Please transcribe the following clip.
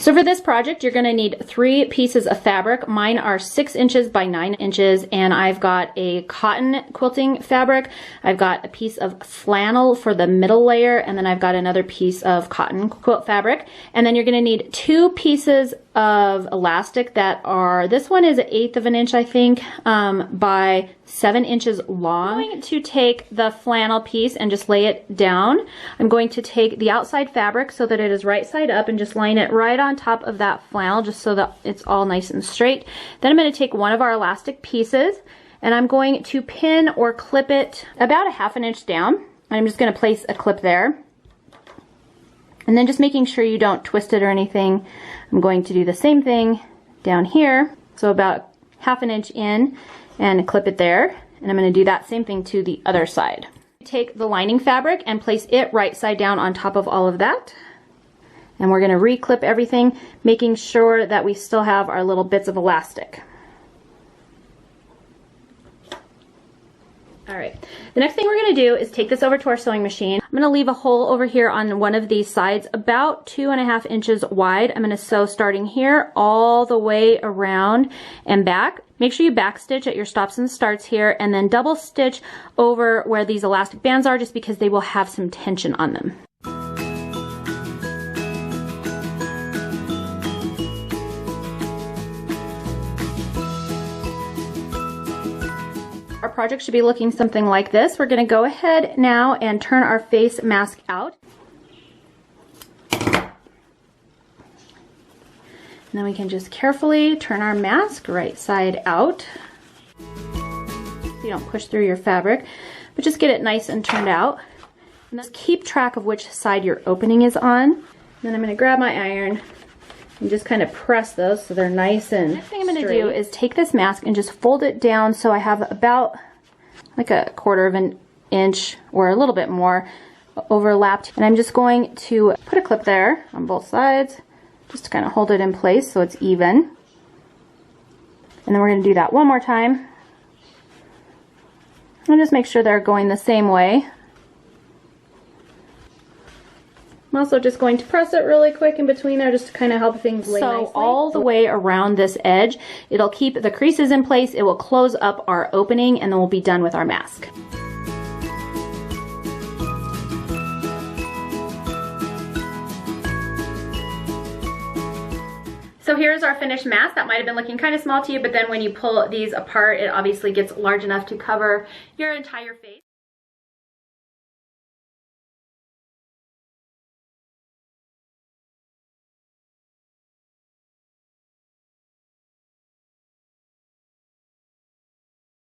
So for this project, you're gonna need 3 pieces of fabric. Mine are 6 inches by 9 inches, and I've got a cotton quilting fabric. I've got a piece of flannel for the middle layer, and then I've got another piece of cotton quilt fabric. And then you're gonna need 2 pieces of elastic that are, this one is 1/8 of an inch, I think, by 7 inches long. I'm going to take the flannel piece and just lay it down. I'm going to take the outside fabric so that it is right side up and just line it right on top of that flannel just so that it's all nice and straight. Then I'm going to take one of our elastic pieces and I'm going to pin or clip it about 1/2 inch down. I'm just going to place a clip there. And then just making sure you don't twist it or anything, I'm going to do the same thing down here. So about 1/2 inch in and clip it there. And I'm going to do that same thing to the other side. Take the lining fabric and place it right side down on top of all of that. And we're going to re-clip everything, making sure that we still have our little bits of elastic. All right, the next thing we're going to do is take this over to our sewing machine. I'm going to leave a hole over here on one of these sides about 2.5 inches wide. I'm going to sew starting here all the way around and back. Make sure you back stitch at your stops and starts here, and then double stitch over where these elastic bands are, just because they will have some tension on them. Our project should be looking something like this. We're going to go ahead now and turn our face mask out. And then we can just carefully turn our mask right side out. So you don't push through your fabric, but just get it nice and turned out. And just keep track of which side your opening is on. And then I'm going to grab my iron and just kind of press those so they're nice and next thing I'm going to do is take this mask and just fold it down so I have about like 1/4 of an inch or a little bit more overlapped. And I'm just going to put a clip there on both sides just to kind of hold it in place so it's even. And then we're going to do that one more time. And just make sure they're going the same way. I'm also just going to press it really quick in between there just to kind of help things lay nicely. So all the way around this edge, it'll keep the creases in place, it will close up our opening, and then we'll be done with our mask. So here's our finished mask. That might have been looking kind of small to you, but then when you pull these apart, it obviously gets large enough to cover your entire face.